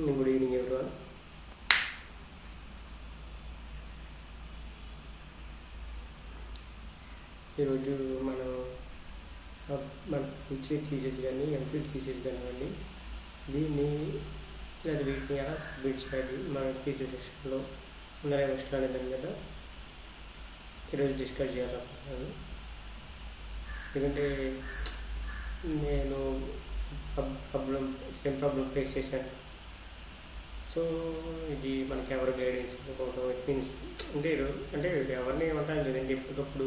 Good evening everyone. ఈరోజు మనం మన పిహెచ్డీ థీసిస్ కానీ ఎంఫిల్ థీసిస్ కానివ్వండి, దీన్ని లేదా వీటిని ఎలా సబ్మిట్ చేయాలి మన థీసిస్ సెక్షన్లో ముందర ఇష్టం అనేది కదా ఈరోజు డిస్కస్ చేయాలనుకుంటున్నాను. ఎందుకంటే నేను సేమ్ ప్రాబ్లం ఫేస్ చేశాను. సో ఇది మనకి ఎవరు గైడెన్స్ ఇవ్వకపోవడం, ఇట్ మీన్స్ అంటే ఎవరిని ఏమంటాను లేదండి, ఎప్పటికప్పుడు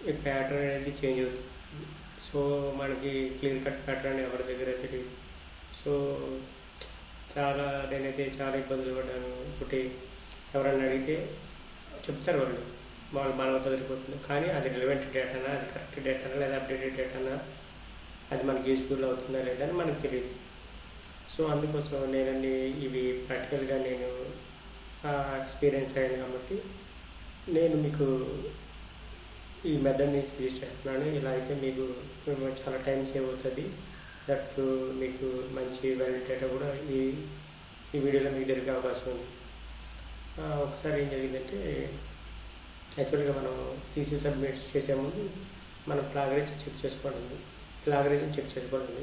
ఈ ప్యాటర్న్ అనేది చేంజ్ అవుతుంది. సో మనకి క్లియర్ కట్ ప్యాటర్న్ ఎవరి దగ్గర తెలియదు. సో నేనైతే చాలా ఇబ్బందులు పడ్డాను. ఒకటి ఎవరన్నా అడిగితే చెప్తారు వాళ్ళు మానవత జరిగిపోతుంది, కానీ అది రిలవెంట్ డేటానా, అది కరెక్ట్ డేటానా, లేదా అప్డేటెడ్ డేటానా, అది మనకి యూజ్ఫుల్ అవుతుందా లేదా అని మనకు తెలియదు. సో అందుకోసం నేనండి ఇవి ప్రాక్టికల్గా నేను ఎక్స్పీరియన్స్ అయ్యాను కాబట్టి నేను మీకు ఈ మెథడ్ని సజెస్ట్ చేస్తున్నాను. ఇలా అయితే మీకు చాలా టైం సేవ్ అవుతుంది. దట్ మీకు మంచి వాల్యూ డేటా కూడా ఈ వీడియోలో మీకు దొరికే అవకాశం ఉంది. ఒకసారి ఏం జరిగిందంటే, యాక్చువల్గా మనం థీసిస్ సబ్మిట్ చేసే ముందు మనం ప్లాగరిజం చెక్ చేసుకోవడం.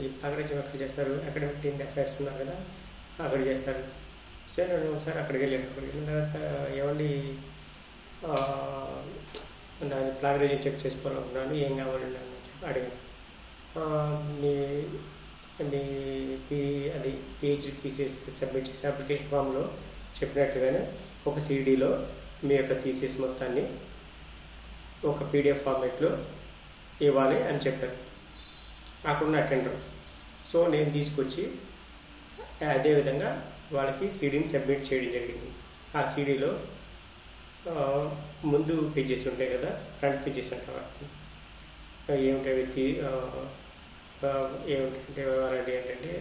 ఈ ప్లాగరిజం ఎక్కడ చేస్తారు? అకాడమిక్ టీమ్ అఫైర్స్ ఉన్నారు కదా, అక్కడ చేస్తారు. సో నేను ఒకసారి అక్కడికి వెళ్ళిన తర్వాత ఏమండి నాది ప్లాగరిజం చెక్ చేసుకోవాలనుకున్నాను, ఏం కావాలండి అని చెప్పి అడిగాను. అది పిహెచ్డీ థీసిస్ సబ్మిట్ చేసే అప్లికేషన్ ఫామ్లో చెప్పినట్లుగానే ఒక సీడీలో మీ యొక్క థీసిస్ మొత్తాన్ని ఒక పీడిఎఫ్ ఫార్మేట్లో ఇవ్వాలి అని చెప్పారు అక్కడున్న అటెండర్. సో నేను తీసుకొచ్చి అదేవిధంగా వాళ్ళకి సీడీని సబ్మిట్ చేయడం జరిగింది. ఆ సీడీలో ముందు పేజెస్ ఉంటాయి కదా, ఫ్రంట్ పేజెస్ అంటారు. ఏమిటంటే వాళ్ళంటే ఏంటంటే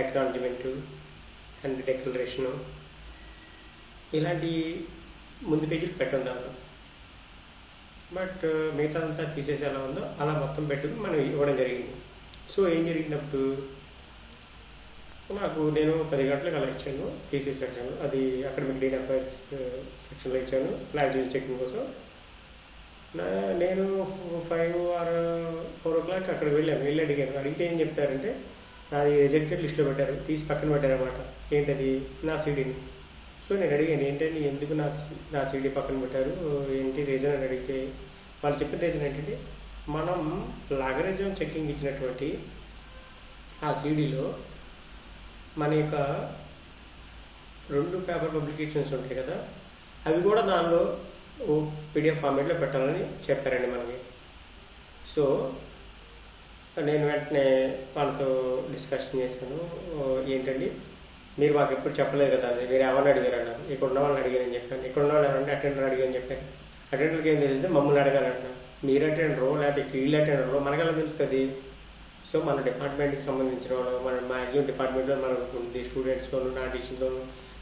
అక్నాలజ్మెంటు అండ్ డిక్లరేషను, ఇలాంటి ముందు పేజీలు పెట్టడం దాంట్లో. బట్ మిగతా అంతా తీసేసి ఎలా ఉందో అలా మొత్తం పెట్టుకుని మనం ఇవ్వడం జరిగింది. సో ఏం జరిగినప్పుడు నేను 10 గంటలకు అలా ఇచ్చాను థీసిస్ సెక్షన్లో, అది అకాడమిక్ డీన్ అఫైర్స్ సెక్షన్లో ఇచ్చాను ప్లాగరిజం చెకింగ్ కోసం. నేను 5 or 4 o'clock అక్కడికి వెళ్ళి అడిగాను. అడిగితే ఏం చెప్తారంటే, నాది రిజెక్టెడ్ లిస్ట్లో పెట్టారు, తీసి పక్కన పెట్టారనమాట. ఏంటది? నా సీడీని. సో నేను అడిగాను, ఏంటంటే ఎందుకు నా సీడీ పక్కన పెట్టారు, ఏంటి రీజన్ అని అడిగితే వాళ్ళు చెప్పిన రీజన్ ఏంటంటే, మనం ప్లాగరిజం చెకింగ్ ఇచ్చినటువంటి ఆ సీడీలో మన యొక్క 2 పేపర్ పబ్లికేషన్స్ ఉంటాయి కదా, అవి కూడా దానిలో పీడిఎఫ్ ఫార్మేట్లో పెట్టాలని చెప్పారండి మనకి. సో నేను వెంటనే వాళ్ళతో డిస్కషన్ చేశాను. ఏంటండి మీరు మాకు ఎప్పుడు చెప్పలేదు కదా, అది మీరు ఎవరిని అడిగారు అన్నారు. ఇక్కడ ఉన్న వాళ్ళని అడిగారని చెప్పాను. ఇక్కడ ఉన్న వాళ్ళు ఎవరంటే అటెండర్ అడిగారని చెప్పాను. అటెండర్కి ఏం తెలిస్తే మమ్మల్ని అడగాలంటున్నాను. మీరు అటెండరు లేకపోతే వీళ్ళు అటెండరు మనకెలా తెలుస్తుంది? సో మన డిపార్ట్మెంట్కి సంబంధించిన వాళ్ళు, మన మ్యాక్సిమం డిపార్ట్మెంట్లో మనకు ఉంది, స్టూడెంట్స్లోను, నా టీచింగ్లోను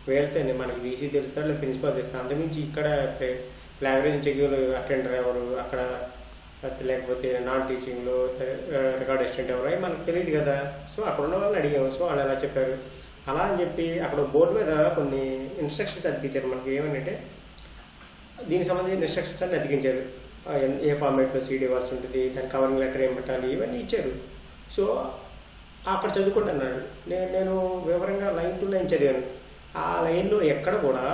వెళ్తే మనకి వీసీ తెలుస్తారు, లేదా ప్రిన్సిపాల్ తెలుస్తారు. అంతమించి ఇక్కడ ప్లాగరిజం చెకింగ్లో అటెండర్ ఎవరు, అక్కడ లేకపోతే నాన్ టీచింగ్లో రికార్డ్ అసిస్టెంట్ ఎవరు, అవి మనకు తెలియదు కదా. సో అక్కడ ఉన్న వాళ్ళని అడిగాము. సో వాళ్ళు ఎలా చెప్పారు అలా అని చెప్పి అక్కడ బోర్డు మీద కొన్ని ఇన్స్ట్రక్షన్స్ అతికించారు మనకి. ఏమనంటే దీనికి సంబంధించిన ఇన్స్ట్రక్షన్స్ అన్ని అతికించారు. ఏ ఫార్మేట్లో సీడీ ఇవ్వాల్సి ఉంటుంది, దాని కవరింగ్ లెటర్ ఏం పెట్టాలి, ఇవన్నీ ఇచ్చారు. సో అక్కడ చదువుకుంటున్నాడు. నేను వివరంగా లైన్ టు లైన్ చదివాను. ఆ లైన్లో ఎక్కడ కూడా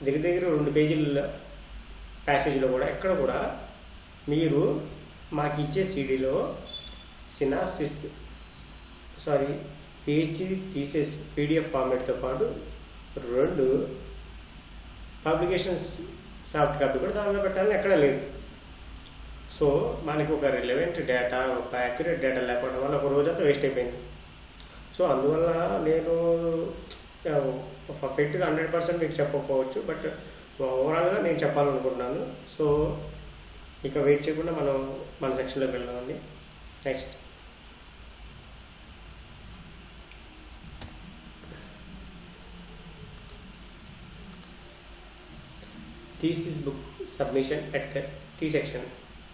దగ్గర 2 పేజీల ప్యాసేజ్లో కూడా ఎక్కడ కూడా మీరు మాకు ఇచ్చే సీడీలో సినాప్సిస్ పిహెచ్డీ థీసిస్ పీడిఎఫ్ ఫార్మేట్తో పాటు 2 పబ్లికేషన్స్ సాఫ్ట్ కాపీ కూడా దానిలో పెట్టాలని ఎక్కడా లేదు. సో మనకి ఒక రిలవెంట్ డేటా, ఒక యాక్యురేట్ డేటా లేకపోవడం వల్ల ఒక రోజంతా వేస్ట్ అయిపోయింది. సో అందువల్ల నేను పర్ఫెక్ట్గా 100% మీకు చెప్పకపోవచ్చు, బట్ ఓవరాల్గా నేను చెప్పాలనుకుంటున్నాను. సో ఇక వెయిట్ చేయకుండా మనం మన సెక్షన్లోకి వెళ్దామండి. Next thesis book submission at T section.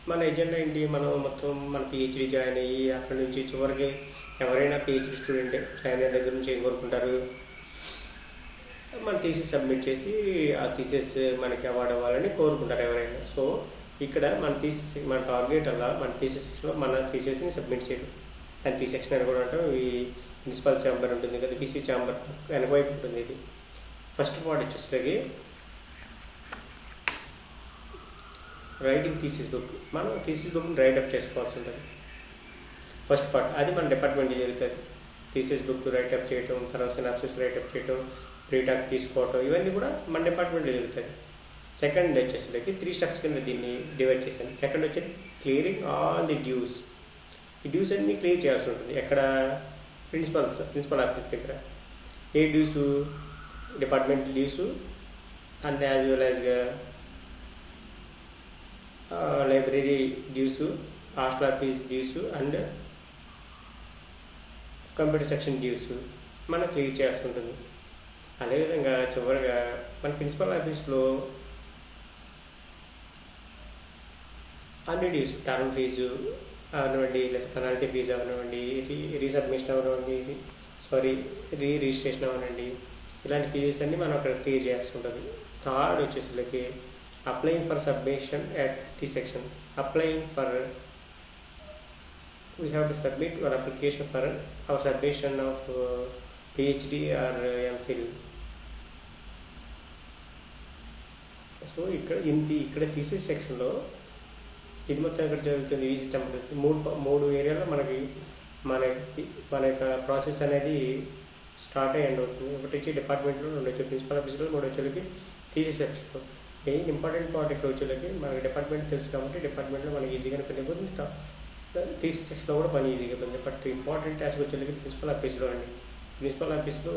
మన ఎజెండా ఏంటి, మనం మొత్తం మన పిహెచ్డి జాయిన్ అయ్యి అక్కడ నుంచి చివరికి ఎవరైనా పిహెచ్డి స్టూడెంట్ జాయిన్ అయిన దగ్గర నుంచి ఏం కోరుకుంటారు, మన థీసిస్ సబ్మిట్ చేసి ఆ థీసిస్ మనకి అవార్డు అవ్వాలని కోరుకుంటారు ఎవరైనా. సో ఇక్కడ మన థీసిస్, మన టార్గెట్ అలా మన థీసిస్ సెక్షన్లో మన థీసిస్ని సబ్మిట్ చేయడం. అండ్ థీ సెక్షన్ అని కూడా అంటాం. ఈ ప్రిన్సిపల్ ఛాంబర్ ఉంటుంది కదా, పీసీ ఛాంబర్ వెనకవైపు ఉంటుంది. ఇది ఫస్ట్ పార్ట్ వచ్చేసరికి రైటింగ్ థీసిస్ బుక్. మనం థీసిస్ బుక్ని రైటప్ చేసుకోవాల్సి ఉంటుంది. ఫస్ట్ పార్ట్ అది మన డిపార్ట్మెంట్లో జరుగుతుంది. థీసిస్ బుక్ రైటప్ చేయటం, తర్వాత సినాప్సిస్ రైటప్ చేయటం, ప్రీటాక్ తీసుకోవటం, ఇవన్నీ కూడా మన డిపార్ట్మెంట్లో జరుగుతుంది. సెకండ్ వచ్చేసరికి 3 స్టెప్స్ కింద దీన్ని డివైడ్ చేశాను. సెకండ్ వచ్చేసి క్లియరింగ్ ఆల్ ది డ్యూస్. ఈ డ్యూస్ అన్ని క్లియర్ చేయాల్సి ఉంటుంది. ఎక్కడ, ప్రిన్సిపల్ ఆఫీస్ దగ్గర. ఏ dues, department dues and as well as library dues, hostel office dues and computer section dues మనం క్లియర్ చేయాల్సి ఉంటుంది. అదేవిధంగా చివరిగా మన ప్రిన్సిపల్ ఆఫీస్లో అన్ని డ్యూస్, టర్మ్ ఫీజు అవనివ్వండి, లేదా పెనాల్టీ ఫీజు అవనివ్వండి, రీసబ్మిషన్ అవనివ్వండి, రిజిస్ట్రేషన్ అవనండి, ఇలాంటి ఫీజెస్ అన్ని మనం అక్కడ క్లియర్ చేయాల్సి ఉంటుంది. థర్డ్ వచ్చేసరికి applying for submission at T section. Applying for, we have to submit our application for our submission of PhD or MPhil. So ఇక్కడ థీసిస్ సెక్షన్లో ఇది మొత్తం ఇక్కడ జరుగుతుంది. ఈ సిస్టమ్ మూడు ఏరియాలో మనకి మన యొక్క ప్రాసెస్ అనేది స్టార్ట్ అయ్యి ఎండ్ అవుతుంది. ఒకటి వచ్చి డిపార్ట్మెంట్లో, రెండు వచ్చి ప్రిన్సిపల్ ఆఫీస్లో, మూడు వచ్చేకి థీసిస్ సెక్షన్లో. మెయిన్ ఇంపార్టెంట్ పార్ట్ ఇక్కడ వచ్చేకి మనకి డిపార్ట్మెంట్ తెలుసు కాబట్టి డిపార్ట్మెంట్లో మనకి ఈజీగానే పని అయిపోతుంది. థీసిస్ సెక్షన్లో కూడా పని ఈజీగా పని. బట్ ఇంపార్టెంట్ టాస్క్ వచ్చేకి ప్రిన్సిపల్ ఆఫీస్లో అండి. ప్రిన్సిపల్ ఆఫీస్లో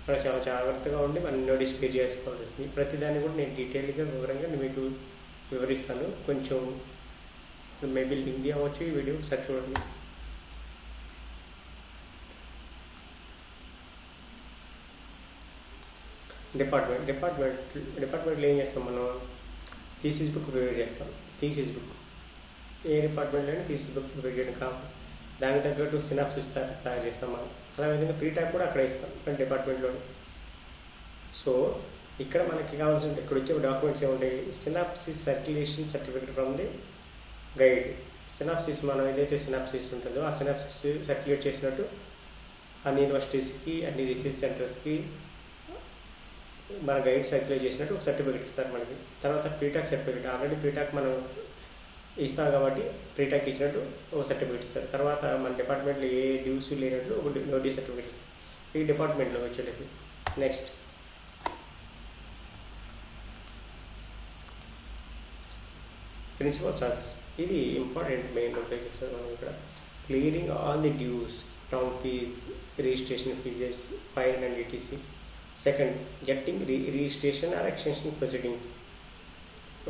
మనం చాలా జాగ్రత్తగా ఉండి మనం నోటీస్ పే చేసుకోవాల్సి వస్తుంది. ప్రతిదాన్ని కూడా నేను డీటెయిల్గా వివరంగా మీకు వివరిస్తాను. కొంచెం మేబీ హిందీ అవ్వచ్చు, ఈ వీడియో ఒకసారి చూడండి. డిపార్ట్మెంట్లో ఏం చేస్తాం మనం, థీసిస్ బుక్ ప్రిపేర్ చేస్తాం. థీసిస్ బుక్ ఏ డిపార్ట్మెంట్లో అయినా థీసిస్ బుక్ ప్రిపేర్ చేయడం కాదు, దానికి తగ్గట్టు సినాప్సిస్ తయారు చేస్తాం మనం. అలా విధంగా ప్రీటాక్ కూడా అక్కడ ఇస్తాం మన డిపార్ట్మెంట్లో. సో ఇక్కడ మనకి కావాల్సిన ఇక్కడ వచ్చే డాక్యుమెంట్స్ ఏముంటాయి, synopsis circulation certificate from the guide. Synopsis మనం ఏదైతే సినాప్సిస్ ఉంటుందో ఆ సినాప్సిస్ సర్క్యులేట్ చేసినట్టు అన్ని యూనివర్సిటీస్కి, అన్ని రీసెర్చ్ సెంటర్స్కి మన గైడ్ సర్క్యులేట్ చేసినట్టు ఒక సర్టిఫికేట్ ఇస్తారు మనకి. తర్వాత ప్రీటాక్ సర్టిఫికేట్, ఆల్రెడీ ప్రీటాక్ మనం ఇస్తాం కాబట్టి ప్రీటాక్ ఇచ్చినట్టు ఒక సర్టిఫికేట్ ఇస్తారు. తర్వాత మన డిపార్ట్మెంట్లో ఏ డ్యూస్ లేనట్లు ఒక నోటీస్ సర్టిఫికేట్ ఇస్తారు ఈ డిపార్ట్మెంట్లో వచ్చేటప్పుడు. Next principal's office. ఇది ఇంపార్టెంట్ మెయిన్ చెప్తారు మనం ఇక్కడ. Clearing all the dues, term fees, registration fees, fine and etc. Second, getting registration or extension proceedings.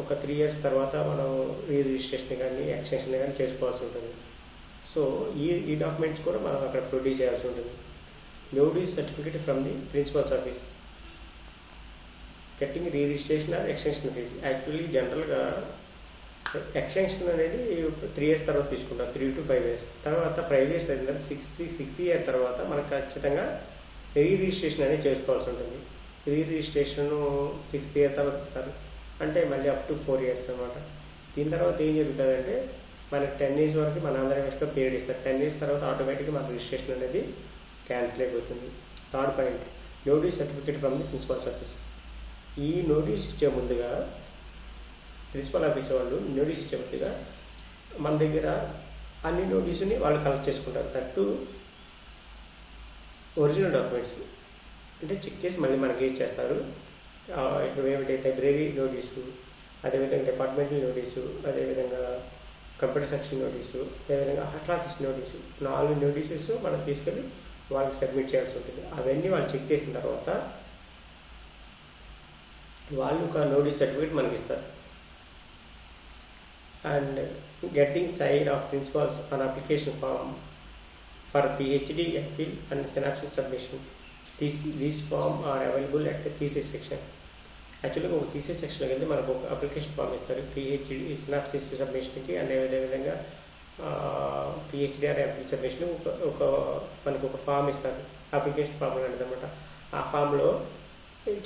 ఒక 3 years తర్వాత మనం రిజిస్ట్రేషన్ కానీ ఎక్స్టెన్షన్ కానీ చేసుకోవాల్సి ఉంటుంది. సో ఈ డాక్యుమెంట్స్ కూడా మనం అక్కడ ప్రొడ్యూస్ చేయాల్సి ఉంటుంది. Notice certificate from the principal's office. Getting registration or extension fees. Actually జనరల్గా ఎక్స్టెన్షన్ అనేది 3 years తర్వాత తీసుకుంటాం, 3 to 5 years. తర్వాత 5 years అయిన తర్వాత 6th year తర్వాత మనకు ఖచ్చితంగా రిజిస్ట్రేషన్ అనేది చేసుకోవాల్సి ఉంటుంది. రిజిస్ట్రేషన్ 6th year తర్వాత ఇస్తారు, అంటే మళ్ళీ అప్ టు 4 years అనమాట. దీని తర్వాత ఏం జరుగుతుందంటే మనకి 10 years వరకు మన ఆంధ్ర యూనివర్సిటీలో పీరియడ్ ఇస్తారు. 10 years తర్వాత ఆటోమేటిక్గా మన రిజిస్ట్రేషన్ అనేది క్యాన్సిల్ అయిపోతుంది. Third point, notice certificate from the principal's office. ఈ నోటీస్ ఇచ్చే ముందుగా ప్రిన్సిపల్ ఆఫీస్ వాళ్ళు నోటీస్ ఇచ్చే ముందుగా మన దగ్గర అన్ని నోటీసుని వాళ్ళు కలెక్ట్ చేసుకుంటారు. దట్టు ఒరిజినల్ డాక్యుమెంట్స్ అంటే చెక్ చేసి మళ్ళీ మనకి ఇచ్చేస్తారు. ఇప్పుడు ఏమిటి, లైబ్రరీ నోటీసు, అదేవిధంగా డిపార్ట్మెంటల్ నోటీసు, అదేవిధంగా కంప్యూటర్ సెక్షన్ నోటీసు, అదేవిధంగా హాస్టల్ ఆఫీస్ నోటీసు. 4 నోటీసెస్ మనం తీసుకెళ్ళి వాళ్ళకి సబ్మిట్ చేయాల్సి ఉంటుంది. అవన్నీ వాళ్ళు చెక్ చేసిన తర్వాత వాళ్ళు ఒక నోటీస్ సర్టిఫికేట్ మనకి ఇస్తారు. And getting sign of principal's on application form for PhD, MPhil and synopsis submission. These form are available at the thesis section. యాక్చువల్గా ఒక థీసిస్ సెక్షన్కి వెళ్తే మనకు ఒక అప్లికేషన్ ఫామ్ ఇస్తారు పిహెచ్డి సినాప్సిస్ సబ్మిషన్కి అండ్ అదేవిధంగా పిహెచ్డి ఆర్ ఎంఫిల్ సబ్మిషన్ ఒక మనకు ఒక ఫామ్ ఇస్తారు, అప్లికేషన్ ఫామ్ అనేది అనమాట. ఆ ఫామ్లో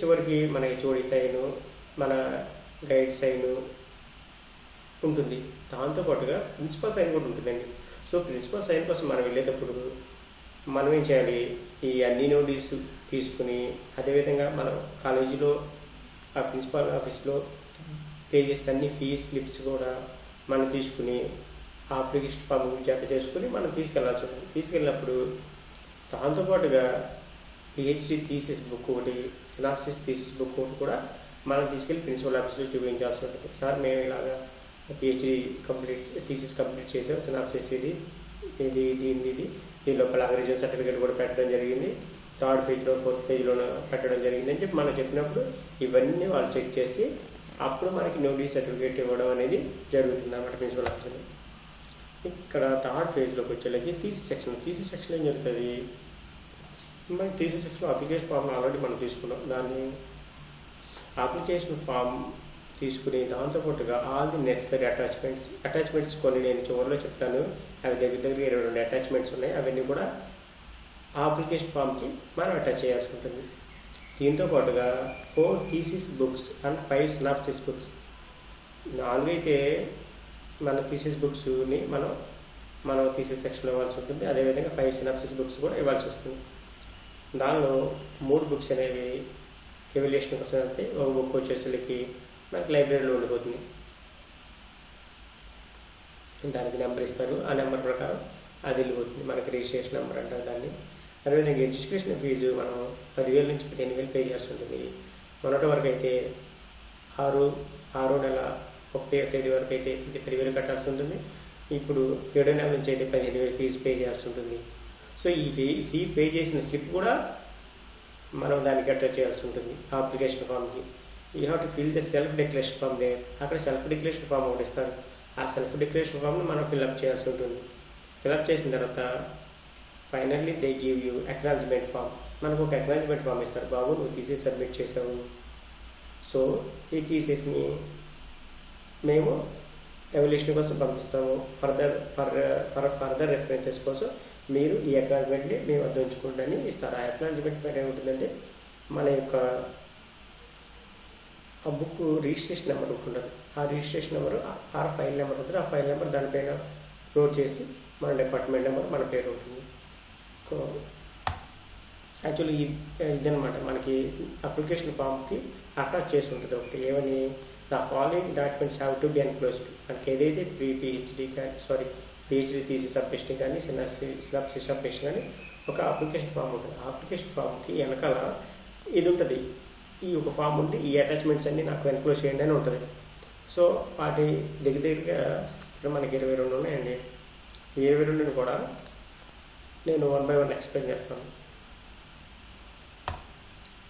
చివరికి మన హెచ్ఓడి సైను మన గైడ్ సైను ఉంటుంది, దాంతోపాటుగా ప్రిన్సిపల్ సైన్ కూడా ఉంటుందండి. సో ప్రిన్సిపల్ సైన్ కోసం మనం వెళ్ళేటప్పుడు మనం ఏం చేయాలి, ఈ అన్ని నోటీసు తీసుకుని అదేవిధంగా మనం కాలేజీలో ఆ ప్రిన్సిపాల్ ఆఫీస్లో పే చేసిన అన్ని ఫీజ్ స్లిప్స్ కూడా మనం తీసుకుని ఆ అప్లికేషన్ ఫామ్ జత చేసుకుని మనం తీసుకెళ్లాల్సి ఉంటుంది. తీసుకెళ్ళినప్పుడు దాంతోపాటుగా పిహెచ్డి థీసిస్ బుక్ ఒకటి, సినాప్సిస్ థీసిస్ బుక్ ఒకటి కూడా మనం తీసుకెళ్ళి ప్రిన్సిపల్ ఆఫీస్లో చూపించాల్సి ఉంటుంది. సార్ మేము ఇలాగా పిహెచ్డి థీసిస్ కంప్లీట్ చేసాం, సినాప్సిస్ ఇది దీనిలో ప్లాగరిజం సర్టిఫికేట్ కూడా పెట్టడం జరిగింది, 3rd పేజ్లో 4th పేజ్లో పెట్టడం జరిగింది అని చెప్పి మనం చెప్పినప్పుడు ఇవన్నీ వాళ్ళు చెక్ చేసి అప్పుడు మనకి నోటీస్ సర్టిఫికేట్ ఇవ్వడం అనేది జరుగుతుంది అన్నమాట ప్రిన్సిపల్ ఆఫీసర్. ఇక్కడ 3rd పేజ్లోకి వచ్చేలాకి థీసిస్ సెక్షన్ ఏం జరుగుతుంది, మనకి thesis section application form already మనం తీసుకున్నాం. దాన్ని అప్లికేషన్ ఫామ్ తీసుకుని దాంతోపాటుగా ఆల్ ది నెసరీ అటాచ్మెంట్స్ కొన్ని నేను చివరిలో చెప్తాను, అవి దగ్గర 22 అటాచ్మెంట్స్ ఉన్నాయి, అవన్నీ కూడా ఆ అప్లికేషన్ ఫామ్కి మనం అటాచ్ చేయాల్సి ఉంటుంది. దీంతో పాటుగా 4 thesis books and 5 synopsis books. 4 అయితే మన థీసిస్ బుక్స్ని మనం థీసిస్ సెక్షన్లో ఇవ్వాల్సి ఉంటుంది, అదేవిధంగా 5 సినాప్సిస్ బుక్స్ కూడా ఇవ్వాల్సి వస్తుంది. దానిలో 3 బుక్స్ అనేవి ఎవాల్యుయేషన్ కోసం అయితే ఒక బుక్ వచ్చేసరికి మనకి లైబ్రరీలో ఉండిపోతుంది, దానికి నెంబర్ ఇస్తారు, ఆ నెంబర్ ప్రకారం అది వెళ్ళిపోతుంది, మనకి రిజిస్ట్రేషన్ నెంబర్ అంటారు దాన్ని. అదేవిధంగా ఎడ్యుకేషన్ ఫీజు మనం 10,000 నుంచి 15,000 పే చేయాల్సి ఉంటుంది. మొన్నటి వరకు అయితే 6 నెల 30వ తేదీ వరకు అయితే ఇది 10,000 కట్టాల్సి ఉంటుంది, ఇప్పుడు 7 నెలల నుంచి అయితే 15,000 ఫీజు పే చేయాల్సి ఉంటుంది. సో ఈ ఫీ పే చేసిన స్లిప్ కూడా మనం దానికి అటాచ్ చేయాల్సి ఉంటుంది ఆ అప్లికేషన్ ఫామ్కి. You have to fill the self declaration form దే, అక్కడ సెల్ఫ్ డిక్లరేషన్ ఫామ్ ఒకటి ఇస్తారు, ఆ సెల్ఫ్ డిక్లరేషన్ ఫామ్ని మనం ఫిల్అప్ చేయాల్సి ఉంటుంది. ఫిల్అప్ చేసిన తర్వాత finally they give you acknowledgement form, మనకు ఒక అక్నాలజ్మెంట్ ఫామ్ ఇస్తారు, బాబు నువ్వు థీసిస్ సబ్మిట్ చేసావు, సో ఈ థీసిస్ని మేము ఎవాల్యుయేషన్ కోసం పంపిస్తాము, ఫర్దర్ రెఫరెన్సెస్ కోసం మీరు ఈ అక్నాలజ్మెంట్ని మేము వద్ద ఉంచుకోండి అని ఇస్తారు. ఆ అక్నాలజ్మెంట్ మీద ఏముంటుందంటే మన యొక్క ఆ బుక్ రిజిస్ట్రేషన్ నెంబర్ ఉంటుంది, ఆ రిజిస్ట్రేషన్ నెంబరు ఆ ఫైల్ నెంబర్ ఉంటుంది, ఆ ఫైల్ నెంబర్ దానిపైన నోట్ చేసి మన డిపార్ట్మెంట్ నెంబర్ మన పేరు ఉంటుంది. యాక్చువల్లీ ఇదనమాట మనకి అప్లికేషన్ ఫామ్కి అటాచ్ చేసి ఉంటుంది ఒకటి, ఏమని the following documents have to be enclosed. మనకి ఏదైతే పిహెచ్డి థీసిస్ సబ్మిషన్ కానీ సినాప్సిస్ సబ్మిషన్ కానీ ఒక అప్లికేషన్ ఫామ్ ఉంటుంది, ఆ అప్లికేషన్ ఫామ్కి వెనకాల ఇది ఉంటుంది, ఈ ఒక ఫామ్ ఉండి ఈ అటాచ్మెంట్స్ అన్ని నాకు ఎన్క్లోజ్ చేయండి అని ఉంటుంది. సో వాటి దగ్గరగా ఇప్పుడు మనకి 22 ఉన్నాయండి. ఈ 22ని కూడా నేను 1 by 1 ఎక్స్ప్లెయిన్ చేస్తాను.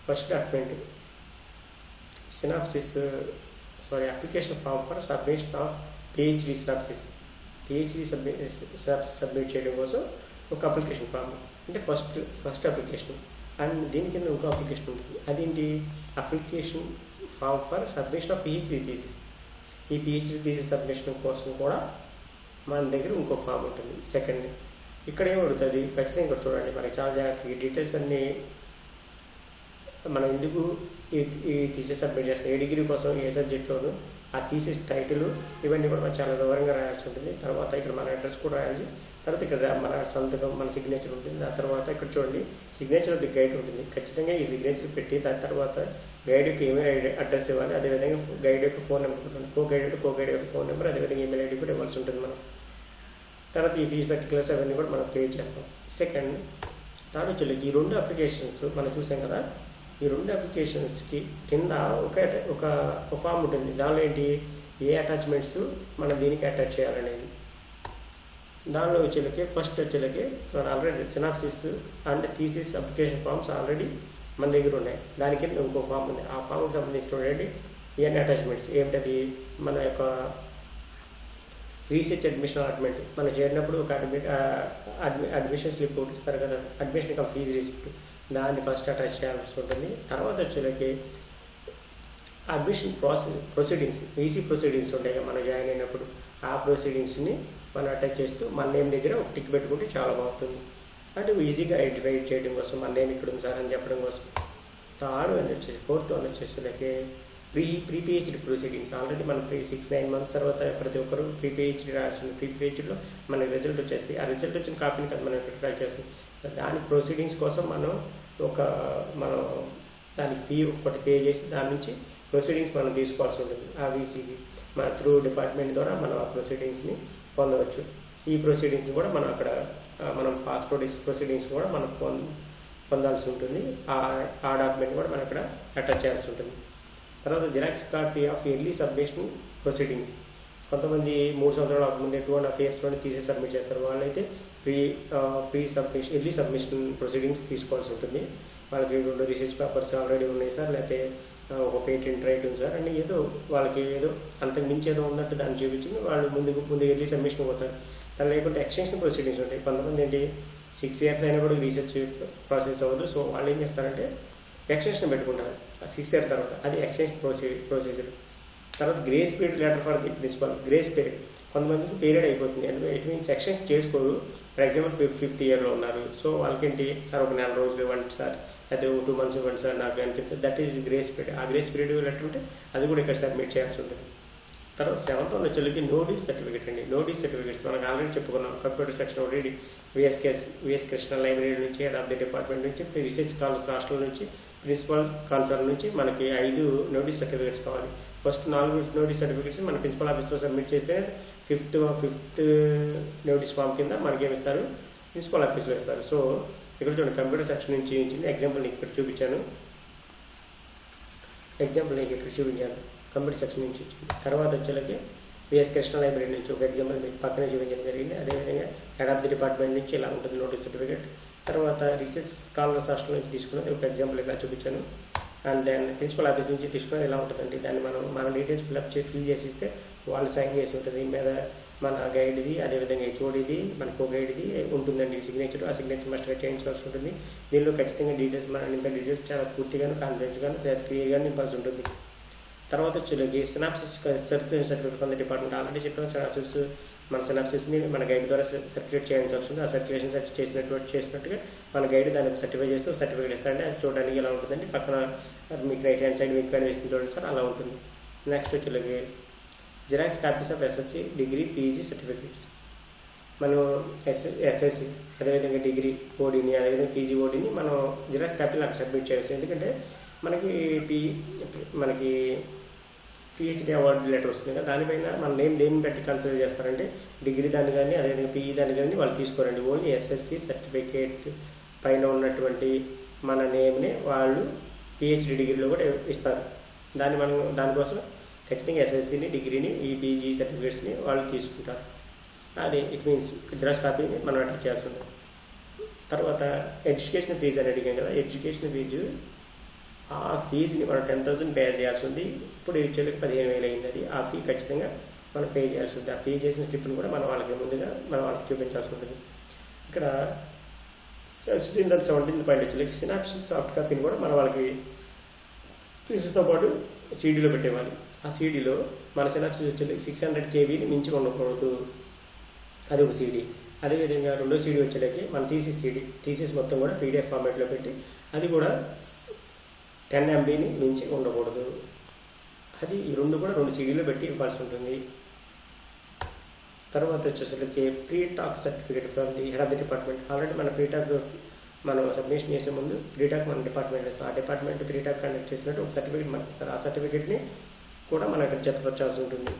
First document application form for submission of PhD synopsis. PhD submit చేయడం కోసం ఒక అప్లికేషన్ ఫామ్, అంటే ఫస్ట్ అప్లికేషన్, అండ్ దీని కింద ఇంకో అప్లికేషన్ ఉంటుంది, అదేంటి application form for submission of PhD thesis. ఈ పిహెచ్డి థీసిస్ సబ్మిషన్ కోసం కూడా మన దగ్గర ఇంకో ఫామ్ ఉంటుంది సెకండ్. ఇక్కడ ఏం అడుగుతుంది ఖచ్చితంగా ఇక్కడ చూడండి, మనకి చాలా జాగ్రత్తగా ఈ డీటెయిల్స్ అన్నీ మనం ఎందుకు ఈ థీసిస్ సబ్మిట్ చేస్తాం, ఏ డిగ్రీ కోసం ఏ సబ్జెక్ట్లోను ఆ థీసిస్ టైటిల్ ఇవన్నీ కూడా మనం చాలా వివరంగా రాయాల్సి ఉంటుంది. తర్వాత ఇక్కడ మన అడ్రస్ కూడా రాయాల్సి, తర్వాత ఇక్కడ మన సంతకం మన సిగ్నేచర్ ఉంటుంది, ఆ తర్వాత ఇక్కడ చూడండి సిగ్నేచర్ ఆఫ్ ది గైడ్ ఉంటుంది, ఖచ్చితంగా ఈ సిగ్నేచర్ పెట్టి దాని తర్వాత గైడ్ యొక్క ఈమెయిల్ అడ్రస్ ఇవ్వాలి, అదేవిధంగా గైడ్ యొక్క ఫోన్ నెంబర్ ఉంటుంది, కో గైడ్ యొక్క ఫోన్ నెంబర్, అదేవిధంగా ఈమెయిల్ ఐడి కూడా ఇవ్వాల్సి ఉంటుంది మనం. తర్వాత ఈ ఫీజ్ పర్టికులర్స్ అవన్నీ కూడా మనం పే చేస్తాం. సెకండ్ థర్డ్ వచ్చి ఈ 2 అప్లికేషన్స్ మనం చూసాం కదా, ఈ 2 అప్లికేషన్స్కి కింద ఒక ఫామ్ ఉంటుంది, దానిలో ఏంటి ఏ అటాచ్మెంట్స్ మనం దీనికి అటాచ్ చేయాలనేది. దానిలో వచ్చేలకి ఫస్ట్ వచ్చేలకి already synopsis and thesis application forms already మన దగ్గర ఉన్నాయి, దాని కింద ఇంకో ఫామ్ ఉంది, ఆ ఫామ్కి సంబంధించినటువంటి ఇవన్నీ అటాచ్మెంట్స్ ఏమిటది, మన యొక్క రీసెర్చ్ అడ్మిషన్ అలాట్మెంట్ మనం చేరినప్పుడు ఒక అడ్మిషన్ స్లిప్ ఒకటి ఇస్తారు కదా, అడ్మిషన్ ఫీజు రిసిప్ట్, దాన్ని ఫస్ట్ అటాచ్ చేయాల్సి ఉంటుంది. తర్వాత వచ్చేలకి అడ్మిషన్ ప్రొసీడింగ్స్ ఈసీ ప్రొసీడింగ్స్ ఉంటాయి కదా మనం జాయిన్ అయినప్పుడు, ఆ ప్రొసీడింగ్స్ని మనం అటాచ్ చేస్తూ మన నేమ్ దగ్గర ఒక టిక్ పెట్టుకుంటే చాలా బాగుంటుంది. అంటే ఈజీగా ఐడెంటిఫై చేయడం కోసం మన నేమ్ ఇక్కడ ఉంది సార్ అని చెప్పడం కోసం. థర్డ్ వన్ వచ్చేసి, ఫోర్త్ వన్ వచ్చేసి like pre PhD proceedings. Already మనం 6-9 months తర్వాత ప్రతి ఒక్కరు ప్రీ పిహెచ్డి రాయాల్సింది. ప్రీ పిహెచ్డిలో మనకి రిజల్ట్ వచ్చేస్తుంది. ఆ రిజల్ట్ వచ్చిన కాపీని కదా మనం ఇక్కడ ట్రై చేస్తాం. దానికి ప్రొసీడింగ్స్ కోసం మనం దానికి ఫీ ఒకటి పే చేసి దాని నుంచి ప్రొసీడింగ్స్ మనం తీసుకోవాల్సి ఉంటుంది. ఆ వీసీకి మన త్రూ డిపార్ట్మెంట్ ద్వారా మనం ఆ ప్రొసీడింగ్స్ని పొందవచ్చు. ఈ ప్రొసీడింగ్స్ కూడా మనం అక్కడ మనం పాస్పోర్ట్ ప్రొసీడింగ్స్ కూడా మనం పొందాల్సి ఉంటుంది. ఆ డాక్యుమెంట్ కూడా మనం అక్కడ అటాచ్ చేయాల్సి ఉంటుంది. తర్వాత xerox copy of early submission proceedings. కొంతమంది 3 సంవత్సరాలు ముందే 2.5 yearsలోనే తీసి సబ్మిట్ చేస్తారు. వాళ్ళైతే pre submission early submission proceedings తీసుకోవాల్సి ఉంటుంది. వాళ్ళకి 2 రీసెర్చ్ పేపర్స్ ఆల్రెడీ ఉన్నాయి సార్, లేకపోతే ఒక పేటెంట్ రైట్ ఉంది సార్ అని వాళ్ళకి అంతకు మించి ఏదో ఉందంటే దాన్ని చూపించి వాళ్ళు ముందు ఎర్లీ సబ్మిషన్ పోతారు. దాని లేకుంటే ఎక్స్టెన్షన్ ప్రొసీడింగ్స్ ఉంటాయి. కొంతమంది ఏంటి 6 years అయినా కూడా రీసెర్చ్ ప్రాసెస్ అవ్వదు. సో వాళ్ళు ఏం చేస్తారంటే ఎక్స్టెన్షన్ పెట్టుకుంటారు 6 years తర్వాత. అది ఎక్స్టెన్షన్ ప్రొసీజర్. తర్వాత grace period letter for the principal. Grace period కొంతమందికి పీరియడ్ అయిపోతుంది. అంటే ఇట్ మీన్స్ ఎక్స్టెన్షన్ చేసుకోరు. ఫర్ ఎగ్జాంపుల్ 5th yearలో ఉన్నారు. సో వాళ్ళకేంటి సార్ ఒక 4 రోజులు ఇవ్వండి సార్, అయితే 2 months ఇవ్వండి సార్ నాకు అని చెప్తే దట్ ఈజ్ గ్రేస్ పీరియడ్. ఆ గ్రేస్ పీరియడ్ లెటర్ ఉంటే అది కూడా ఇక్కడ సబ్మిట్ చేయాల్సి ఉంటుంది. తర్వాత 7th one వచ్చేకి నోటీస్ సర్టిఫికేట్ అండి. నోటీస్ సర్టిఫికేట్స్ మనకు ఆల్రెడీ చెప్పుకున్నాం. Computer section already VS Krishna library నుంచి, హెడ్ ఆఫ్ ది డిపార్ట్మెంట్ నుంచి, రీసెర్చ్ స్కాలర్స్ హాస్టల్ నుంచి, ప్రిన్సిపల్ కన్సర్న్ నుంచి మనకి 5 నోటీస్ సర్టిఫికేట్స్ కావాలి. ఫస్ట్ 4 నోటీస్ సర్టిఫికేట్స్ మన ప్రిన్సిపల్ ఆఫీస్లో సబ్మిట్ చేస్తే ఫిఫ్త్ నోటీస్ ఫామ్ కింద మనకి ఏమి ఇస్తారు, ప్రిన్సిపల్ ఆఫీస్లో ఇస్తారు. సో ఇక్కడ చూడండి కంప్యూటర్ సెక్షన్ నుంచి ఇచ్చింది. ఎగ్జాంపుల్ నీకు ఇక్కడ చూపించాను. కంప్యూటర్ సెక్షన్ నుంచి ఇచ్చింది. తర్వాత వచ్చేలకి విఎస్ కృష్ణ లైబ్రరీ నుంచి ఒక ఎగ్జాంపుల్ మీకు పక్కనే చూపించడం జరిగింది. అదేవిధంగా హెడ్ ఆఫ్ ది డిపార్ట్మెంట్ నుంచి ఇలా ఉంటుంది నోటీస్ సర్టిఫికేట్. తర్వాత రీసెర్చ్ స్కాలర్స్ హాస్టల్ నుంచి తీసుకున్నది ఒక ఎగ్జాంపుల్ ఇలా చూపించాను. అండ్ దెన్ ప్రిన్సిపల్ ఆఫీస్ నుంచి తీసుకున్నది ఇలా ఉంటుందండి. దాన్ని మన డీటెయిల్స్ ఫిల్ చేసి ఇస్తే వాళ్ళు సైన్ చేసి ఉంటుంది. దీని మీద మన గైడ్ది, అదేవిధంగా హెచ్ఓడిది, మనకు ఒక గైడ్ది ఉంటుందండి సిగ్నేచర్. ఆ సిగ్నేచర్ మస్ట్గా చేయించాల్సి ఉంటుంది. దీనిలో ఖచ్చితంగా డీటెయిల్స్ మన డీటెయిల్స్ చాలా పూర్తిగాను, కాన్ఫిడెన్స్గాను, క్లియర్గా నింపాల్సి ఉంటుంది. తర్వాత వచ్చేలోకి synopsis certificate from the department. Already చెప్పిన సినాప్సిస్ మన సినాప్సిస్ని మన గైడ్ ద్వారా సర్టిఫికేట్ చేయాల్సి వస్తుంది. ఆ సర్టిఫికేషన్ చేసినట్టుగా మన గైడ్ దానికి సర్టిఫై చేస్తూ సర్టిఫికేట్ ఇస్తారండి. అది చూడడానికి ఎలా ఉంటుందండి, పక్కన మీకు రైట్ హ్యాండ్ సైడ్ మీకు కనిపిస్తుంది చూడండి సార్, అలా ఉంటుంది. నెక్స్ట్ వచ్చేలోకి xerox copies of SSC, degree, PG certificates. మనం ఎస్ఎస్సి అదేవిధంగా డిగ్రీ ఓడీని, అదేవిధంగా పీజీ ఓడీని మనం జిరాక్స్ కాపీలు అక్కడ సబ్మిట్ చేయవచ్చు. ఎందుకంటే మనకి పిహెచ్డి అవార్డు లెటర్ వస్తుంది కదా, దానిపైన మన నేమ్ దేన్ని బట్టి కన్సిడర్ చేస్తారంటే డిగ్రీ దాన్ని కానీ అదేవిధంగా పీఈ దాన్ని కానీ వాళ్ళు తీసుకోరండి. ఓన్లీ ఎస్ఎస్సి సర్టిఫికేట్ పైన ఉన్నటువంటి మన నేమ్ని వాళ్ళు పిహెచ్డి డిగ్రీలో కూడా ఇస్తారు. దానికోసం ఖచ్చితంగా ఎస్ఎస్సిని, డిగ్రీని, ఈ పీజీ సర్టిఫికేట్స్ని వాళ్ళు తీసుకుంటారు. అది ఇట్ మీన్స్ జిరాక్స్ కాపీని మనం అటాచ్ చేయాల్సి ఉంటుంది. తర్వాత ఎడ్యుకేషన్ ఫీజు అని అడిగాం కదా, ఎడ్యుకేషన్ ఫీజు ఆ ఫీజుని మనం 10,000 పే చేయాల్సి ఉంది. ఇప్పుడు వచ్చేకి 15,000 అయింది. అది ఆ ఫీ ఖచ్చితంగా మనం పే చేయాల్సి ఉంది. ఆ పే చేసిన స్లిప్ని కూడా మనం వాళ్ళకి చూపించాల్సి ఉంటుంది. ఇక్కడ 17th పాయింట్ వచ్చేకి సినాప్సిస్ సాఫ్ట్ కాపీని కూడా మన వాళ్ళకి థీసిస్తో పాటు సీడీలో పెట్టేవాలి. ఆ సీడీలో మన సినాప్సిస్ వచ్చేకి 600 KBని మించి ఉండకూడదు. అది ఒక సీడీ. అదేవిధంగా రెండో సీడీ వచ్చేకి మన థీసిస్ మొత్తం కూడా PDF ఫార్మాట్లో పెట్టి అది కూడా 10 MBని మించి ఉండకూడదు. అది ఈ రెండు కూడా 2 సీడీలో పెట్టి ఇవ్వాల్సి ఉంటుంది. తర్వాత వచ్చేసరికి pre talk certificate from the head of the department. Already మన ప్రీ టాక్ మనం సబ్మిషన్ చేసే ముందు ప్రీ టాక్ మన డిపార్ట్మెంట్ ఇస్తాం. ఆ డిపార్ట్మెంట్ ప్రీ టాక్ కండక్ట్ చేసినట్టు ఒక సర్టిఫికేట్ మనకి ఇస్తారు. ఆ సర్టిఫికేట్ని కూడా మనం ఇక్కడ జతపరచాల్సి ఉంటుంది.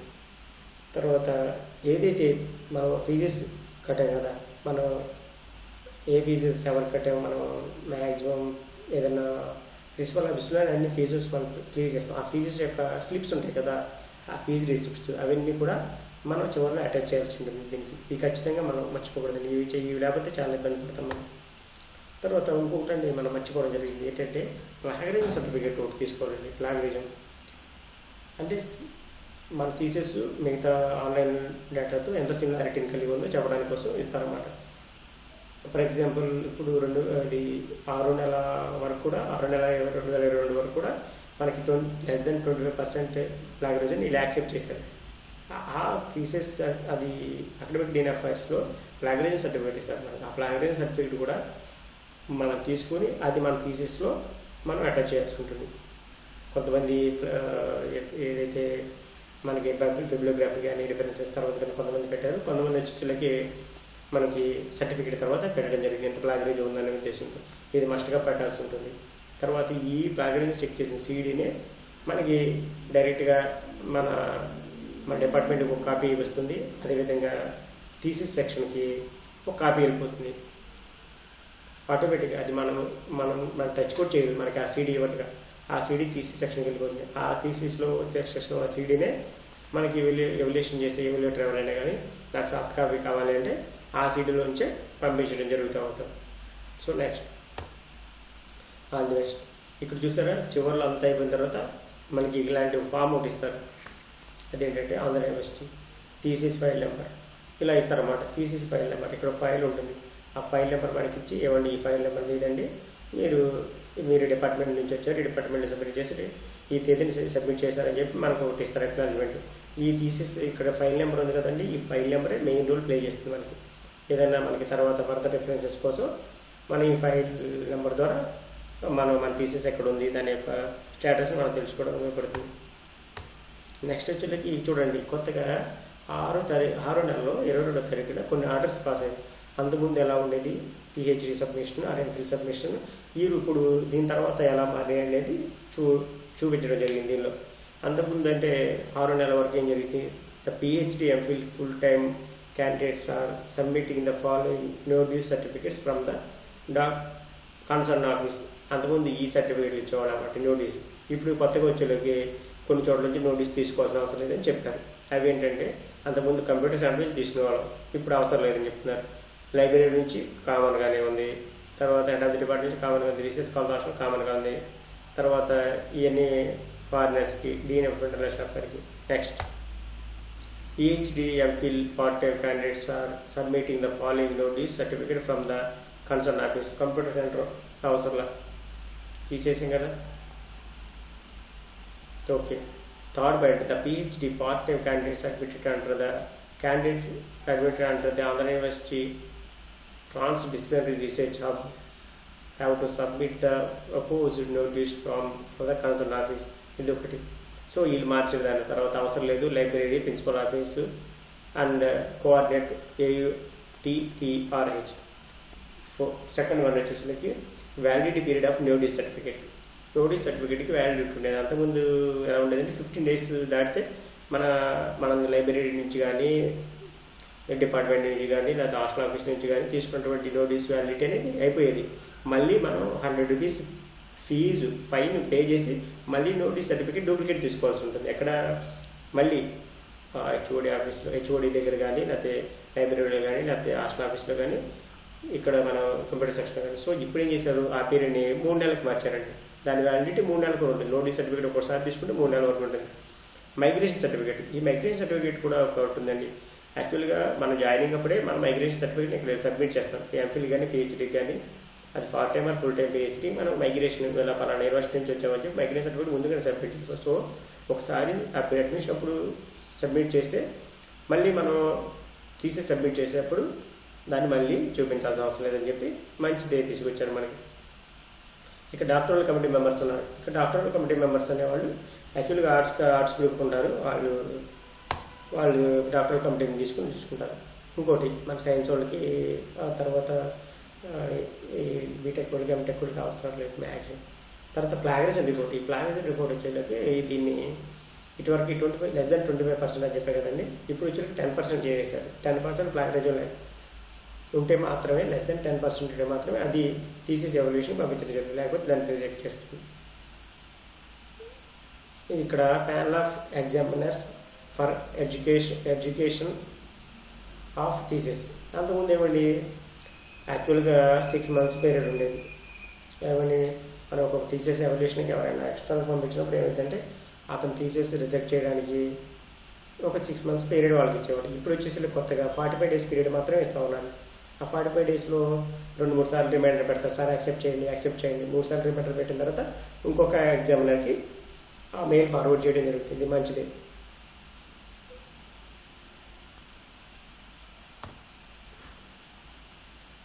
తర్వాత ఏదైతే మనం ఫీజెస్ కట్టాం కదా, మనం ఏ ఫీజెస్ ఎవరికి కట్టామో మనం మ్యాక్సిమం ఏదైనా ప్రిన్సిపల్ ఆఫీస్లో అన్ని ఫీజెస్ మనం క్లియర్ చేస్తాం. ఆ ఫీజెస్ యొక్క స్లిప్స్ ఉంటాయి కదా, ఆ ఫీజు రిసిప్ట్స్ అవన్నీ కూడా మనం చివరిలో అటాచ్ చేయాల్సి ఉంటుంది. దీనికి ఇది ఖచ్చితంగా మనం మర్చిపోకూడదు. ఇవి లేకపోతే చాలా ఇబ్బంది పడతాం మనం. తర్వాత ఇంకొకటి మనం మర్చిపోవడం జరిగింది ఏంటంటే ప్లాగరిజం సర్టిఫికేట్ ఒకటి తీసుకోవాలండి. ప్లాగరిజం అంటే మన థీసిస్ మిగతా ఆన్లైన్ డేటాతో ఎంత సిమిలారిటీని కలిగి ఉందో చెప్పడానికి కోసం ఇస్తారన్నమాట. ఫర్ ఎగ్జాంపుల్ ఇప్పుడు 6 నెలల వరకు కూడా 6 నెలల 2022 వరకు కూడా మనకి లెస్ దెన్ 25% ప్లాగరిజం వీళ్ళు యాక్సెప్ట్ చేశారు. ఆ థీసిస్ అది అకాడమిక్ డీన్ అఫైర్స్లో ప్లాగరిజం సర్టిఫికేట్ ఇస్తారు మనకి. ఆ ప్లాగరిజం సర్టిఫికేట్ కూడా మనం తీసుకొని అది మన థీసిస్లో మనం అటాచ్ చేయాల్సి ఉంటుంది. కొంతమంది ఏదైతే మనకి బిబ్లియోగ్రఫీ కానీ రిఫరెన్సెస్ తర్వాత కానీ కొంతమంది పెట్టారు, కొంతమంది వచ్చేసరికి మనకి సర్టిఫికేట్ తర్వాత పెట్టడం జరిగింది ఎంత ప్లాగరిజం ఉందనే ఉద్దేశంతో. ఇది మస్ట్గా పెట్టాల్సి ఉంటుంది. తర్వాత ఈ ప్లాగరిజం చెక్ చేసిన సీడీనే మనకి డైరెక్ట్గా మన డిపార్ట్మెంట్కి ఒక కాపీ వస్తుంది. అదేవిధంగా థీసిస్ సెక్షన్కి ఒక కాపీ వెళ్ళిపోతుంది ఆటోమేటిక్గా. అది మనం టచ్ కూడా చేయదు, మనకి ఆ సీడీ ఇవ్వట్టుగా ఆ సీడీ థీసిస్ సెక్షన్కి వెళ్ళిపోతుంది. ఆ థీసిస్లో సెక్షన్ ఆ సీడీనే మనకి ఎవల్యూషన్ చేసే ఎవల్యూటర్ ఎవరైనా కానీ నాకు సాఫ్ట్ కాపీ కావాలి అంటే ఆ సీడీలోంచే పంపించడం జరుగుతూ ఉంటుంది. So next all the best. ఇక్కడ చూసారా చివరిలో అంతా అయిపోయిన తర్వాత మనకి ఇలాంటి ఫామ్ ఒకటి ఇస్తారు. అదేంటంటే Andhra university thesis file number ఇలా ఇస్తారన్నమాట. థీసిస్ ఫైల్ నెంబర్ ఇక్కడ ఫైల్ ఉంటుంది. ఆ ఫైల్ నెంబర్ మనకి ఇచ్చి ఏమండి ఈ ఫైల్ నెంబర్ లేదండి, మీరు డిపార్ట్మెంట్ నుంచి వచ్చారు, ఈ డిపార్ట్మెంట్ సబ్మిట్ చేసి ఈ తేదీని సబ్మిట్ చేశారని చెప్పి మనకు ఒకటి ఇస్తారు అక్నాలజ్మెంట్. ఈ థీసిస్ ఇక్కడ ఫైల్ నెంబర్ ఉంది కదండి, ఈ ఫైల్ నెంబరే మెయిన్ రోల్ ప్లే చేస్తుంది మనకి. ఏదైనా మనకి తర్వాత ఫర్దర్ రిఫరెన్సెస్ కోసం మనం ఈ ఫైల్ నెంబర్ ద్వారా మన థీసిస్ ఎక్కడ ఉంది దాని యొక్క స్టేటస్ మనం తెలుసుకోవడం ఉపయోగపడుతుంది. నెక్స్ట్ వచ్చేసరికి చూడండి కొత్తగా 6 నెలలో 22వ తారీఖున కొన్ని ఆర్డర్స్ పాస్ అయ్యాయి. అంతకుముందు ఎలా ఉండేది PhD submission or MPhil submission, ఇప్పుడు దీని తర్వాత ఎలా మారినాయి అనేది చూపించడం జరిగింది దీనిలో. అంతకుముందు అంటే 6 నెలల వరకు ఏం జరిగింది, the PhD MPhil full time candidates are submitting the following no due certificates from the concern office. అంతకుముందు ఈ సర్టిఫికేట్లు ఇచ్చేవాడు అన్నమాట నోటీస్. ఇప్పుడు కొత్తగా వచ్చేలోకి కొన్ని చోట్ల నుంచి నోటీస్ తీసుకోవాల్సిన అవసరం లేదని చెప్పారు. అవి ఏంటంటే అంతకుముందు కంప్యూటర్ సెంటర్ నుంచి తీసుకునేవాళ్ళం, ఇప్పుడు అవసరం లేదని చెప్తున్నారు. లైబ్రరీ నుంచి కామన్గానే ఉంది, తర్వాత హెడ్ ఆఫ్ ది డిపార్ట్మెంట్ నుంచి కామన్గా ఉంది, రీసెర్చ్ స్కాలర్షిప్ కామన్గా ఉంది, తర్వాత ఇవన్నీ ఫారినర్స్కి డీన్ ఆఫ్ ఇంటర్నేషనల్ అఫైర్కి. Next PhD MPhil part-time candidates are submitting the following notice certificate from the concerned office. Computer center అవసరంలా తీసేసాం కదా. Okay. Third point, the PhD part-time candidates admitted under the Andhra University Transdisciplinary Research Hub have to submit the proposed notice from the concerned office. ఇది ఒకటి. So వీళ్ళు మార్చిన దాని తర్వాత అవసరం లేదు, library principal office and coordinate AUTTRH. Second one వచ్చేసరికి validity period of notice certificate. Notice సర్టిఫికేట్కి వ్యాలిడిటీ ఉండేది. అంతకుముందు ఎలా ఉండేదంటే 15 days దాటితే మన లైబ్రరీ నుంచి కానీ డిపార్ట్మెంట్ నుంచి కానీ లేదా హాస్టల్ ఆఫీస్ నుంచి కానీ తీసుకున్నటువంటి నోటీస్ వ్యాలిడిటీ అనేది అయిపోయేది. మళ్ళీ మనం 100 rupees ఫీజు ఫైన్ పే చేసి మళ్ళీ నోటీస్ సర్టిఫికేట్ డూప్లికేట్ తీసుకోవాల్సి ఉంటుంది. ఎక్కడ మళ్ళీ హెచ్ఓడి ఆఫీస్లో హెచ్ఓడి దగ్గర కానీ లేకపోతే లైబ్రరీలో కానీ లేకపోతే హాస్టల్ ఆఫీస్లో కానీ ఇక్కడ మన కంప్యూటర్ సెక్షన్లో కానీ. సో ఇప్పుడు ఏం చేశారు, ఆ పీరియడ్ని 3 నెలలకు మార్చారండి. దాని వ్యాలిడిటీ 3 నెలలకు ఉంటుంది. నోటీస్ సర్టిఫికేట్ ఒకసారి తీసుకుంటే 3 నెలల వరకు ఉంటుంది. మైగ్రేషన్ సర్టిఫికేట్, ఈ మైగ్రేషన్ సర్టిఫికేట్ కూడా ఒకటి ఉందండి. యాక్చువల్గా మనం జాయినింగ్ అప్పుడే మనం మైగ్రేషన్ సర్టిఫికేట్ ఇక్కడ సబ్మిట్ చేస్తాం. ఎంఫిల్ కానీ పిహెచ్డీ కానీ అది part time or full time PhD మనం మైగ్రేషన్ ఇలా పలానా యూనివర్సిటీ నుంచి వచ్చామని చెప్పి మైగ్రేషన్ సర్టిఫికేట్ ముందుగానే సబ్మిట్ చేస్తాం. సో ఒకసారి అడ్మిషన్ అప్పుడు సబ్మిట్ చేస్తే మళ్ళీ మనం తీసి సబ్మిట్ చేసేటప్పుడు దాన్ని మళ్ళీ చూపించాల్సిన అవసరం లేదని చెప్పి మంచిదే తీసుకొచ్చారు మనకి. ఇక డాక్టరల్ కమిటీ మెంబర్స్ ఉన్నారు. ఇక డాక్టరల్ కమిటీ మెంబర్స్ అనేవాళ్ళు యాక్చువల్గా ఆర్ట్స్ గ్రూప్ ఉంటారు. వాళ్ళు డాక్టరల్ కమిటీని చూసుకుంటారు. ఇంకోటి మన సైన్స్ వాళ్ళకి తర్వాత బీటెక్ వాళ్ళకి ఎంటెక్ వాళ్ళకి అవసరం లేదు మ్యాక్సిమం. తర్వాత ప్లాగరిజం రిపోర్ట్. ఈ ప్లాగరిజం రిపోర్ట్ వచ్చేలోకి దీన్ని ఇటువరకు 25 less than 25% అని చెప్పే కదండి. ఇప్పుడు వచ్చేసి 10% చేసేసారు. 10% ప్లాగరిజం ఉంటే మాత్రమే లెస్ దెన్ 10% ఉంటే మాత్రమే అది థీసిస్ ఎవల్యూషన్ పంపించడం జరుగుతుంది, లేకపోతే దాన్ని రిజెక్ట్ చేస్తుంది. ఇక్కడ panel of examiners for education of thesis. అంతకుముందు ఏమండి యాక్చువల్గా 6 months పీరియడ్ ఉండేది. ఏమని మనం ఒక థీసిస్ ఎవల్యూషన్కి ఎవరైనా ఎక్స్టర్నల్ పంపించినప్పుడు ఏమైందంటే అతను థీసిస్ రిజెక్ట్ చేయడానికి ఒక 6 months పీరియడ్ వాళ్ళకి ఇచ్చేవాడు. ఇప్పుడు వచ్చేసి కొత్తగా 45 days పీరియడ్ మాత్రమే ఇస్తా ఉన్నాను. ఆ 45 daysలో 2-3 సార్లు రిమైండర్ పెడతారు, సార్ యాక్సెప్ట్ చేయండి 3 సార్లు రిమైండర్ పెట్టిన తర్వాత ఇంకొక ఎగ్జామినర్కి ఆ మెయిల్ ఫార్వర్డ్ చేయడం జరుగుతుంది. మంచిది.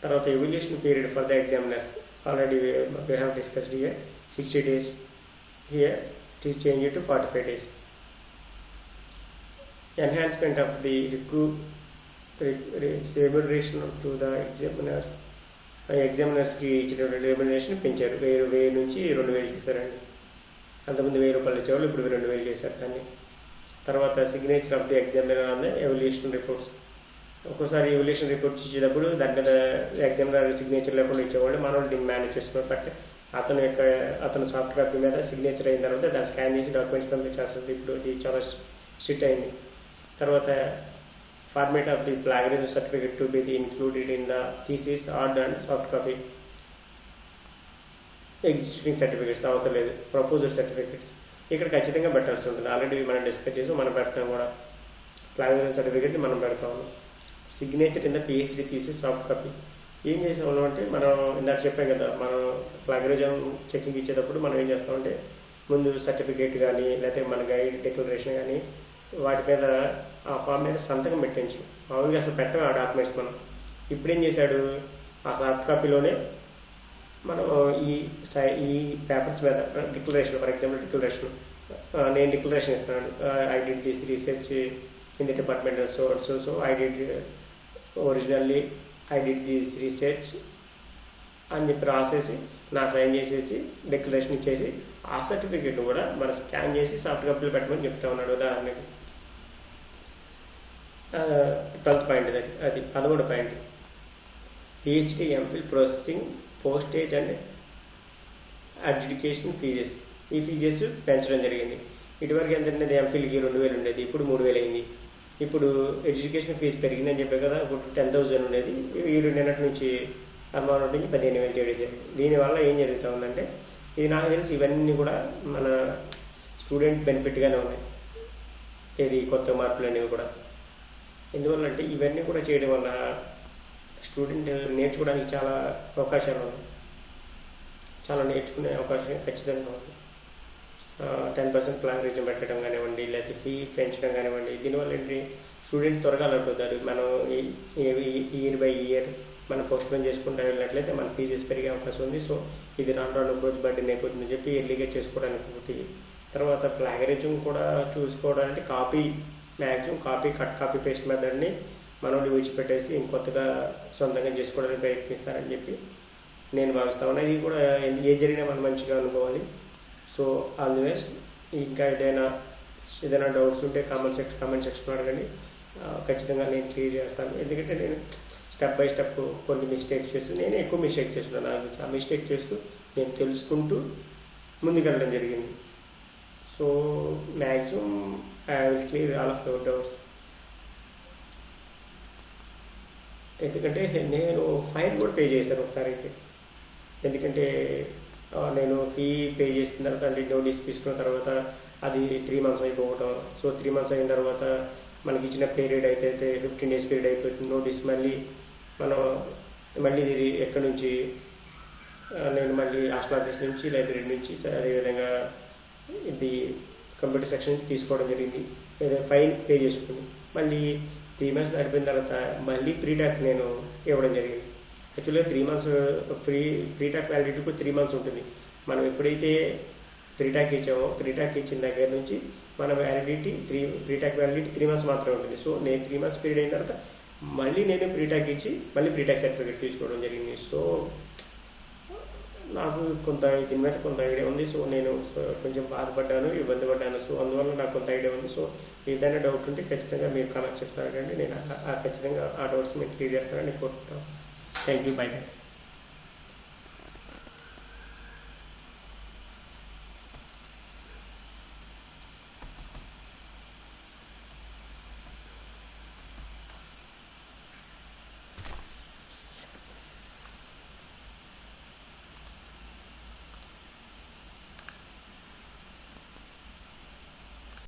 తర్వాత evaluation period for the examiners already we have discussed here 60 days. Here it is changed to 45 days. Enhancement of the remuneration to the examiners. ఎగ్జామినర్స్కి ఇచ్చిన రెమ్యునరేషన్ పెంచారు. 1000 నుంచి 2000 చేశారండి. అంతకుముందు 1000 రూపాయలు ఇచ్చేవాళ్ళు, ఇప్పుడు 2000 చేశారు దాన్ని. తర్వాత signature of the examiner on the evolution reports. ఒక్కోసారి ఎవల్యూషన్ రిపోర్ట్స్ ఇచ్చేటప్పుడు దాని మీద ఎగ్జామినర్ సిగ్నేచర్ లేకుండా ఇచ్చేవాళ్ళు, మనోళ్ళు దీన్ని మేనేజ్ చేసుకున్నారు. బట్ అతను సాఫ్ట్ కాపీ మీద సిగ్నేచర్ అయిన తర్వాత దాన్ని స్కాన్ చేసి డాక్యుమెంట్స్ పంపించాల్సింది. ఇప్పుడు ఇది చాలా స్ట్రిక్ట్ అయింది. తర్వాత format of the plagiarism certificate to be included in the thesis hard and soft copy. Existing certificates అవసరం లేదు. ప్రపోజల్ సర్టిఫికేట్స్ ఇక్కడ ఖచ్చితంగా పెట్టాల్సి ఉంటుంది. ఆల్రెడీ మనం డిస్కస్ చేసి మనం పెడతాం కూడా. ప్లాగరిజం సర్టిఫికేట్ని మనం పెడతాము. Signature in the PhD thesis soft copy. ఏం చేసేవాళ్ళం అంటే, మనం ఇందాక చెప్పాం కదా, మనం ప్లాగరిజం చెకింగ్ ఇచ్చేటప్పుడు మనం ఏం చేస్తామంటే ముందు సర్టిఫికేట్ కానీ లేకపోతే మన గైడ్ డిక్లరేషన్ కానీ వాటి మీద ఆ ఫామ్ మీద సంతకం పెట్టించు. మామూలుగా అసలు పెట్టం ఆ డాక్యుమెంట్స్. మనం ఇప్పుడేం చేశాడు, ఆ సాఫ్ట్ కాపీలోనే మనం ఈ పేపర్స్ మీద డిక్లరేషన్, ఫర్ ఎగ్జాంపుల్ డిక్లరేషన్, నేను డిక్లరేషన్ ఇస్తున్నాను, I did this research in the department so I did originally I did this research అని చెప్పి రాసేసి నా సైన్ చేసేసి డిక్లరేషన్ ఇచ్చేసి ఆ సర్టిఫికేట్ కూడా మనం స్కాన్ చేసి సాఫ్ట్ కాపీలో పెట్టమని చెప్తా ఉన్నాడు. ఉదాహరణకి 12th పాయింట్ అది 11వ point. PhD MPhil processing postage and adjudication fees. ఈ ఫీజెస్ పెంచడం జరిగింది. ఇటువరకు ఎంత ఉండేది, ఎంఫిల్కి 2000 ఉండేది, ఇప్పుడు 3000 అయింది. ఇప్పుడు ఎడ్యుకేషన్ ఫీజు పెరిగిందని చెప్పే కదా, ఇప్పుడు 10,000 ఉండేది, ఈ 2 నెలల నుంచి అమౌంట్ నుంచి 15,000 చేయడం జరిగింది. దీనివల్ల ఏం జరుగుతూ ఉందంటే, ఇది నాకు తెలిసి ఇవన్నీ కూడా మన స్టూడెంట్ బెనిఫిట్గానే ఉన్నాయి. ఇది కొత్త మార్పులు అనేవి కూడా. ఎందువల్ల అంటే ఇవన్నీ కూడా చేయడం వల్ల స్టూడెంట్ నేర్చుకోవడానికి చాలా అవకాశాలు ఉన్నాయి. చాలా నేర్చుకునే అవకాశం ఖచ్చితంగా ఉంది. 10% ప్లాగరిజం పెట్టడం కానివ్వండి, లేకపోతే ఫీ పెంచడం కానివ్వండి. దీనివల్ల ఏంటి, స్టూడెంట్ త్వరగా అలర్ట్ అవుతారు. మనం ఇయర్ బై ఇయర్ మనం పోస్ట్ పోన్ చేసుకుంటూ వెళ్ళినట్లయితే మన ఫీజెస్ పెరిగే అవకాశం ఉంది. సో ఇది రాను రోజు బర్డెన్ అయిపోతుందని చెప్పి ఎర్లీగా చేసుకోవడానికి ఒకటి. తర్వాత ప్లాగరిజం కూడా చూసుకోవడానికి మ్యాక్సిమం కట్ కాపీ పేస్ట్ మెథడ్ని మనోళ్ళు విడిచిపెట్టేసి ఇంకొత్తగా సొంతంగా చేసుకోవడానికి ప్రయత్నిస్తారని చెప్పి నేను భావిస్తాను. ఇది కూడా ఏది జరిగినా మనం మంచిగా అనుకోవాలి. సో ఆల్వేస్ ఇంకా ఏదైనా డౌట్స్ ఉంటే కామెంట్ సెక్షన్ అడగండి. ఖచ్చితంగా నేను క్లియర్ చేస్తాను. ఎందుకంటే నేను స్టెప్ బై స్టెప్ కొన్ని మిస్టేక్స్ చేస్తూ, నేను ఎక్కువ మిస్టేక్స్ చేస్తున్నాను. ఆ మిస్టేక్ చేస్తూ నేను తెలుసుకుంటూ ముందుకెళ్ళడం జరిగింది. So maximum I will clear all of your doubts. ఎందుకంటే నేను ఫైన్ కూడా పే చేశాను ఒకసారి అయితే. ఎందుకంటే నేను ఫీ పే చేసిన తర్వాత అంటే నోటీస్ తీసుకున్న తర్వాత అది 3 months అయిపోవటం. సో 3 months అయిన తర్వాత మనకి ఇచ్చిన పీరియడ్ అయితే 15 days పీరియడ్ అయిపోతుంది. నోటీస్ మళ్ళీ ఇది ఎక్కడి నుంచి, నేను మళ్ళీ హాస్టల్ ఆఫీస్ నుంచి, లైబ్రరీ నుంచి, అదేవిధంగా ఇది కంప్యూటర్ సెక్షన్ నుంచి తీసుకోవడం జరిగింది. ఏదైనా ఫైన్ పే చేసుకుని మళ్ళీ 3 months దాటిపోయిన తర్వాత మళ్ళీ ప్రీటాక్ నేను ఇవ్వడం జరిగింది. యాక్చువల్గా 3 months ప్రీటాక్ వ్యాలిడిటీ కూడా 3 months ఉంటుంది. మనం ఎప్పుడైతే ప్రీటాక్ ఇచ్చామో, ప్రీటాక్ ఇచ్చిన దగ్గర నుంచి మన ప్రీటాక్ వ్యాలిడిటీ 3 months మాత్రమే ఉంటుంది. సో నేను 3 months పీరియడ్ అయిన తర్వాత మళ్ళీ నేను ప్రీటాక్ ఇచ్చి మళ్ళీ ప్రీటాక్ సర్టిఫికేట్ తీసుకోవడం జరిగింది. సో నాకు దీని మీద కొంత ఐడియా ఉంది. సో నేను కొంచెం బాధపడ్డాను, ఇబ్బంది పడ్డాను. సో అందువల్ల నాకు కొంత ఐడియా ఉంది. సో ఏదైనా డౌట్ ఉంటే ఖచ్చితంగా మీరు కామెంట్ సెక్షన్ అడగండి. నేను ఖచ్చితంగా ఆ డౌట్స్ మీరు క్లియర్ చేస్తానని కోరుకుంటాను. Thank you. బై.